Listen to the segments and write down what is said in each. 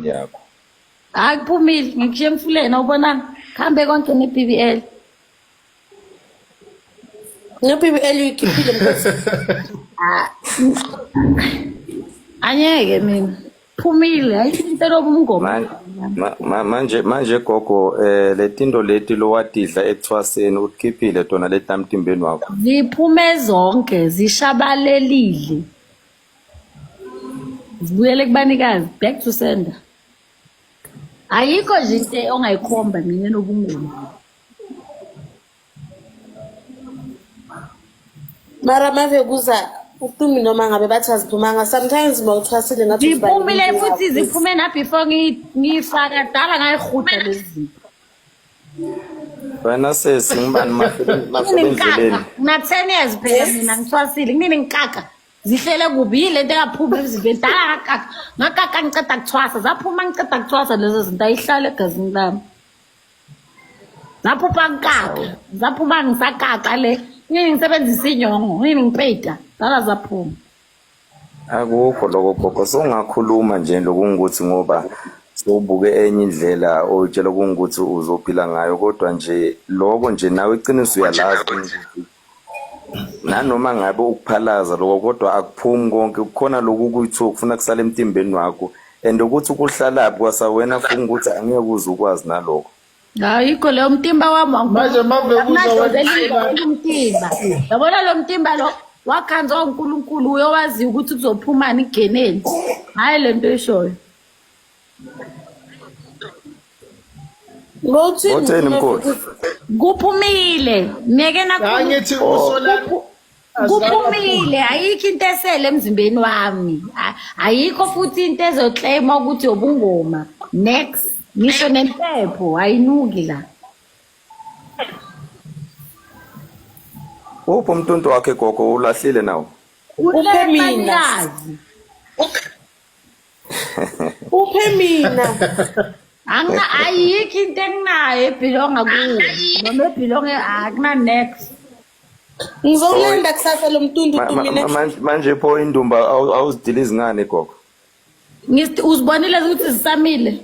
imali yakho. Akuphumile ngikushiya emfuleni awubonanga khambe konke ne-BBL. Ne-BBL uyikhiphile mkhosi. Anyeke mina phumile ayinto lobumngoma. Manje gogo letinto leti lo watidla ekuthwaseni ukhiphile tona letamtimbeni wakho. Ziphume zonke zishabalelile. Zibuyele kubanikazi back to sender. Ayikho nje into ongayikhomba mina nobungoma. Mara mave kuza uTumi noma ngabe bathi aziphumanga sometimes mawuthwasile ngathi ziphumile futhi ziphume na before ngifaka dala ngayihuda lezi. Wena sesingibani masebenzileni. Na 10 years phela mina ngithwasile ngini ngikaka. Zihlele kubile into engaphuma emzimbeni dala ngakaka ngiceda kuthwasa zaphuma ngiceda kuthwasa lezo zinto ayihlale egazini lami. Zaphuma ngikaka zaphuma ngisakaka le ngisebenzisa inyongo ngipeyida dala zaphuma. Akukho lokho gogo songakhuluma nje lokungukuthi ngoba sobuke enye indlela oyitshela ukuthi uzophila ngayo kodwa nje lokho nje nawe iqiniso uyalazi ukuthi nanoma ngabe ukuphalaza lokho kodwa akuphumi konke kukhona lokhu kuyitho kufuna kusala emtimbeni wakho and ukuthi ukuhlalaphi kwasawena ufuna ukuthi angeke uze ukwazi nalokho. Ayikho lo mtimba wami manje mave kuza umtimba yabona lo mtimba lo wakhanzwa uNkulunkulu uyowazi ukuthi kuzophumani igeneni hayi lento eshoyo. Ngotheni mkhulu kuphumile meke angithi usolani kuphumile ayikho into esele emzimbeni wami ayikho futhi into ezoclaim ukuthi obungoma next ngisho nempepho ayinuki la. upho umntuntu wakhe gogo ulahlile nawo uphe mina uphe mina ayikho into enginayo ebhilonga kuwo noma ebhilonga akuna next. Ngizolanda kusasa lo mntuntu mina manje pho indumba awuzidilizi ngane gogo. Uzibonile ukuthi zisamile.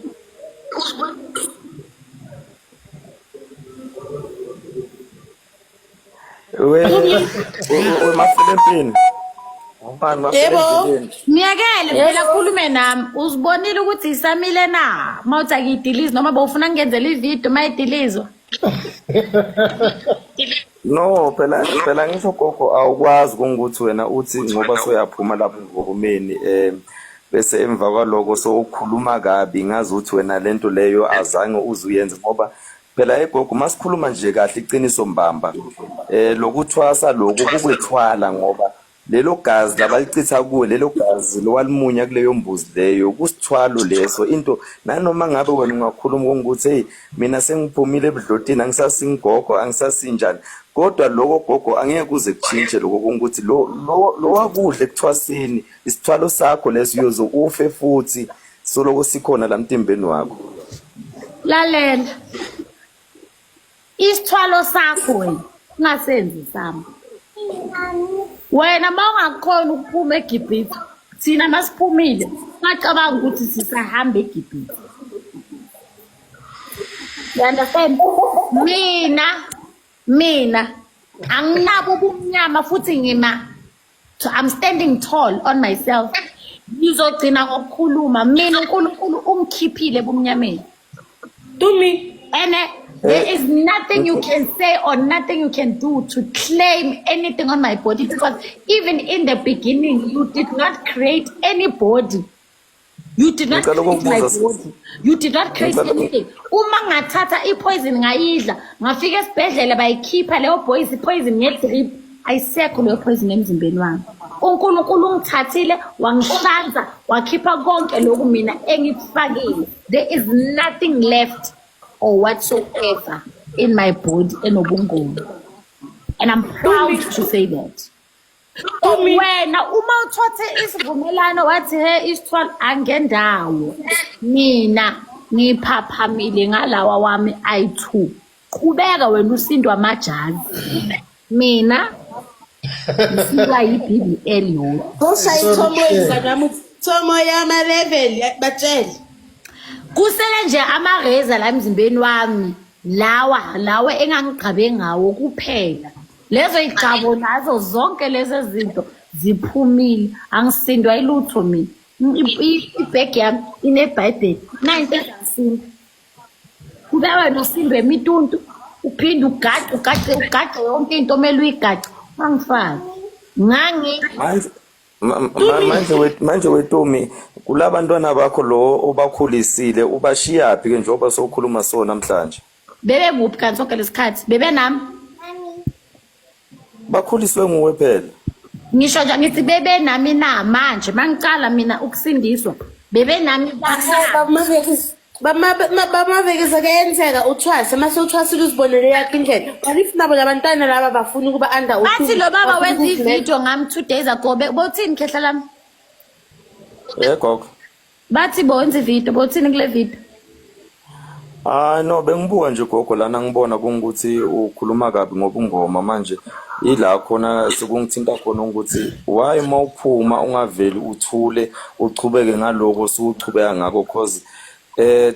Maselempini. Yebo. Ngiyakele phela khulume nami. Uzibonile ukuthi isamile na? Mawuthi akidilizi noma bawufuna ngenzela ivideo mayidilizwa. No phela ngisho gogo awukwazi ukuthi wena uthi ngoba soyaphuma lapho ngokumeni bese emva kwaloko so ukukhuluma kabi ngazi ukuthi wena lento leyo azange uzuyenze ngoba phela egogo masikhuluma nje kahle iqiniso mbamba lokuthwasa lokho kukwethwala ngoba lelo gazi labalichitha kuwe lelo gazi lowalimunya kuleyo mbuzi leyo kusithwalo leso into nanoma ngabe wena ungakhuluma ukuthi hey mina sengiphumile ebudlotini angisasingogo angisasinjani kodwa lokho gogo angeke kuze kuchintshe lokho ukuthi lo wakudle ekuthwasini isithwalo sakho leso uyozo ufe futhi soloko sikhona la mtimbeni wakho. Lalela isithwalo sakho wena ungasenzi sami wena mawungakhona ukuphuma eGibhithe thina masiphumile ngacabanga ukuthi sisahamba eGibhithe. You understand? Mina anginabo ubumnyama futhi I'm standing tall on myself. Ngizogcina ngokukhuluma mina uNkulunkulu ungikhiphile ebumnyameni. Tumi And there is nothing you can say or nothing you can do to claim anything on my body because even in the beginning you did not create any body. You did not create my body. You did not create anything. Uma ngathatha ipoison ngayidla ngafika esibhedlela bayikhipha leyo poison ngedrip ayisekho leyo poison emzimbeni wami. uNkulunkulu ungithathile wangihlanza wakhipha konke lokhu mina engikufakile. There is nothing left or whatsoever in my body enobungoma. And I'm proud to say that. Wena uma uthothe isivumelano wathi he isithwala angendawo mina ngiphaphamile ngalawa wami I2 qhubeka wena usindwa amajazi mina ngisiba yiBBL yodwa usayithomo izana thomo yama level batshela kusele nje amareza la emzimbeni wami lawa engangigcabe ngawo kuphela. Lezo igcabo nazo zonke lezi zinto ziphumile, angisindwa ilutho mina. Ibhegi yami ineBhayibheli, nayinto engasinda. Kube wena usindwe imituntu, uphinde ugace yonke into omele uyigace, angifaki. Manje wetumi kulabantwana bakho lo obakhulisile ubashiyaphi ke njengoba sokhuluma so namhlanje? Bebe kuphi kanti sonke lesikhathi? Bebe nami. Bakhuliswe nguwe phela. Ngisho nje ngithi bebe nami na manje mangicala mina ukusindiswa. Bebe nami bamavekisa kuyenzeka uthwase mase uthwasile uzibonele yakhe indlela. If nabo labantwana laba bafuna ukuba under bathi lo baba wenza ivideo ngami 2 days ago bothini khehla lami? Gogo. Bathi bonza ivideo bothini kule video? No bengibuka nje gogo lana ngibona kungukuthi ukhuluma kabi ngobungoma manje ila khona sekungithinta khona ukuthi why mawuphuma ungaveli uthule uchubeke ngaloko suchubeka ngakho cause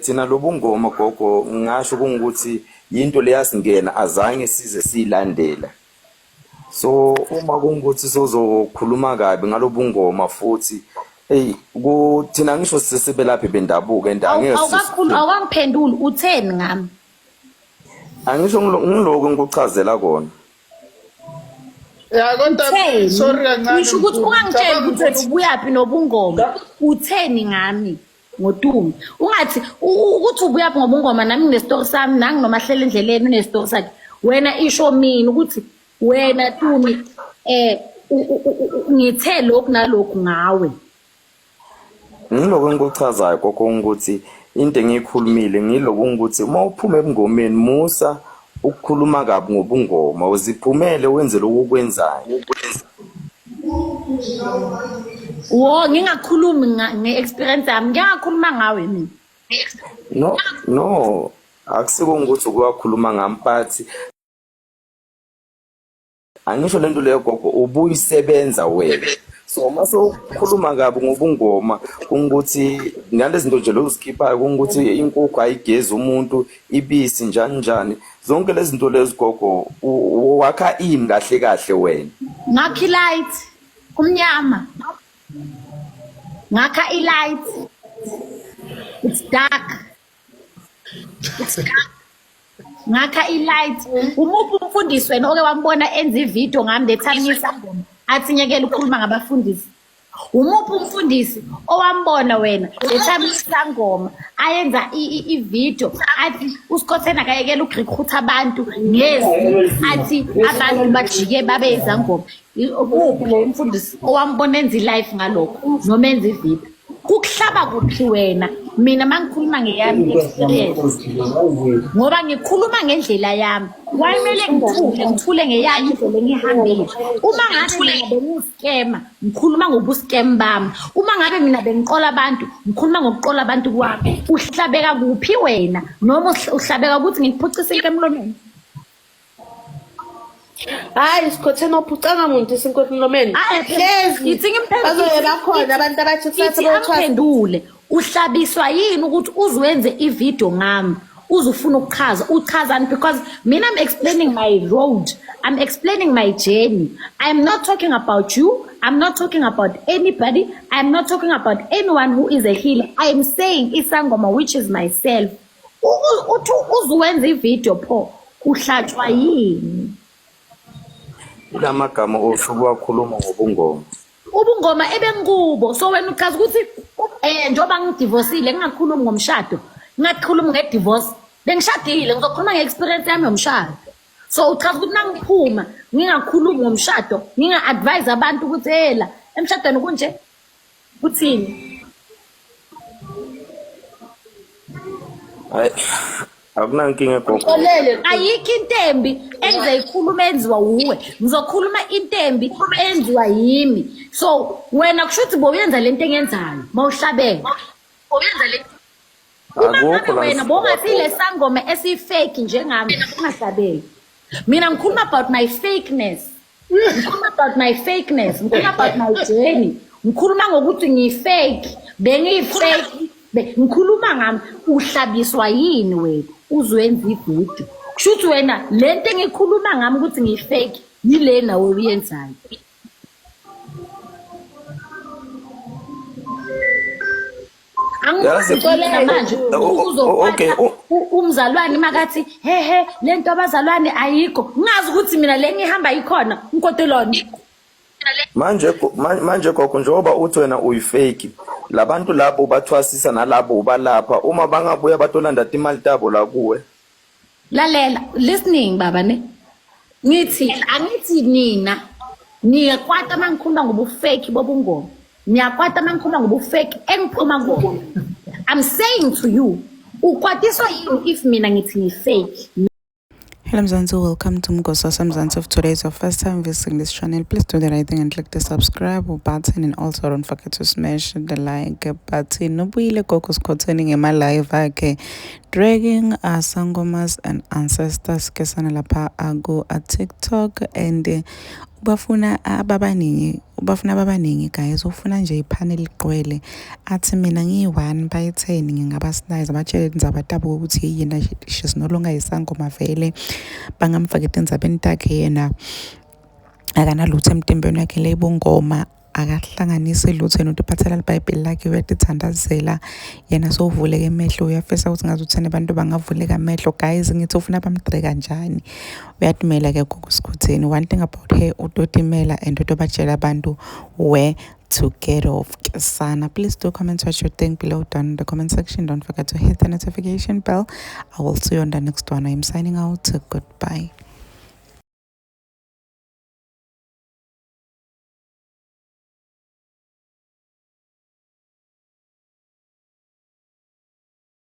thina lobungoma gogo ngisho kungukuthi into leyasingena azange size silandela. So uma kungukuthi sozokhuluma kabi ngalobungoma futhi kuthina ngisho sisebe lapha bendabuko endangeke awangiphenduli utheni ngami? Angisho ngiloko ngikuchazela kona. Ya konta sorry kancane. Ngisho ukuthi ungangitshela ukuthi ubuyaphi nobungoma. Utheni ngami ngoTumi? Ungathi ukuthi ubuyaphi ngobungoma nami nginestory sami nangi noma hlela endleleni unestory sakhe. Wena isho mina ukuthi wena Tumi ngithe lokhu nalokhu ngawe. Ngiloko ngikuchazayo gogo ukuthi into engikhulumile ngiloko ukuthi uma uphuma ebungomeni musa ukukhuluma kabi ngobungoma uziphumele wenze lokho okwenzayo. Ngingakhulumi nge-experience yami, ngingakhuluma ngawe mina. No akusiko ukuthi ukukhuluma ngami but angisho lento leyo gogo ubuyisebenza wena. So mase ukhuluma kabi ngobungoma kungukuthi ngalezi zinto nje lokuzikhiphayo kungukuthi inkukhu ayigezi umuntu ibisi njani zonke lezi zinto lezi gogo wakha ini kahle wena. Ngakha light kumnyama, ngakha light, it's dark. Ngakha light. Umuphi umfundisi wena oke wambona enza ivideo ngami lethamisa ngoma athi nyekela ukukhuluma ngabafundisi? Umuphi umfundisi owambona wena lethamisa ngoma ayenza ivideo athi uSkothena kayekela ukurecruit abantu ngezi athi abantu bajike babe izangoma? Uphi lo umfundisi owambona enza live ngalokho noma enza ivideo? Kukuhlaba kuphi wena? Mina mangikhuluma ngeyami experience ngoba ngikhuluma ngendlela yami. Wayimele ngithule ngeyami indlela engihambile. Uma ngabe mina bengiscammer ngikhuluma ngobuscham bami. Uma ngabe mina bengiqola abantu ngikhuluma ngokuqola abantu kwami. Uhlabeka kuphi wena? Noma uhlabeka ukuthi ngikuphucisa emlomeni? Hayi Skothena uphucanga umuntu isinkohlomeni. Ithi bazoyeba khona abantu abathi kusasa bawuthwendule. Uhlabiswa yini ukuthi uzwenze ivideo ngami? Uzufuna ukuchaza uchazani? Because mina I'm explaining my road, I'm explaining my journey. I'm not talking about you, I'm not talking about anybody, I'm not talking about anyone who is a healer. I'm saying isangoma, which is myself. Uthi uzwenze ivideo pho uhlatshwa yini? Lamagama osuku wakhuluma ngobungoma. Ubungoma ebengikubo. So wena uchaza ukuthi njoba ngidivorceile ngingakhulumi ngomshado, ngingakhulumi ngedivorce. Bengishadile ngizokhuluma ngeexperience yami yomshado. So uchaza ukuthi nangiphuma ngingakhulumi ngomshado, nginga-advise abantu ukuthi hela emshadweni kunje kuthini? Hayi akunankinga gogo. Ayikho intembi engizoyikhuluma enziwa uwe, ngizokhuluma intembi enziwa yimi. So wena kushuthi boyenza lento engenzayo mawuhlabeka. Boyenza lento. Uma wena bongathi lesangoma esifake njengami ungahlabeki. Mina ngikhuluma about my fakeness. Ngikhuluma about my fakeness, ngikhuluma about my journey. Ngikhuluma ngokuthi ngiyifake, bengiyifake ngikhuluma ngami uhlabiswa yini wena uzwenza ividiyo kusho ukuthi wena lento engikhuluma ngami ukuthi ngiyifake yile nawe uyenzayo. Angizitholela manje okay, umzalwane makathi hehe lento abazalwane ayikho ngazi ukuthi mina le ngihamba ikhona unkotelwane manje gogo njengoba uthi wena uyifake labantu labo bathwasisa nalabo ubalapha uma bangabuya batolanda imali tabo la kuwe. Lalela listening baba ne angithi nina niyakwata mangikhuluma ngobufake bobungoma niyakwata mangikhuluma ngobufake engiphuma ngobona. I'm saying to you ukwatiswa yini if mina ngithi ngifake. Hello Mzansi, welcome to Mgososa Mzansi. If today is your first time visiting this channel, please do the right thing and click the subscribe button, and also don't forget to smash the like button. Nobuyile Gogo's concerning in my live dragging our sangomas and ancestors kesana lapha ago at TikTok and ubafuna ababaningi guys ufuna nje ipanel igcwele athi mina ngiyi1 by 10 ngingabasinize abatshele indzabadabo ukuthi yena she's no longer isangoma vele bangamfaka endzabeni takhe yena akanalutho emtimbeni wakhe lebungoma akahlanganise lutho yena utiphathela iBhayibheli lakhe uyatithandazela yena sovuleke emehlo uyafisa ukuthi ngazuthane abantu bangavuleka amehlo guys ngithi ufuna bamdre kanjani uyatimela ke kokusikhutheni. One thing about her utotimela and utobatshela abantu where to get off sana. Please do comment what you think below down in the comment section. Don't forget to hit the notification bell. I will see you on the next one. I'm signing out. Goodbye.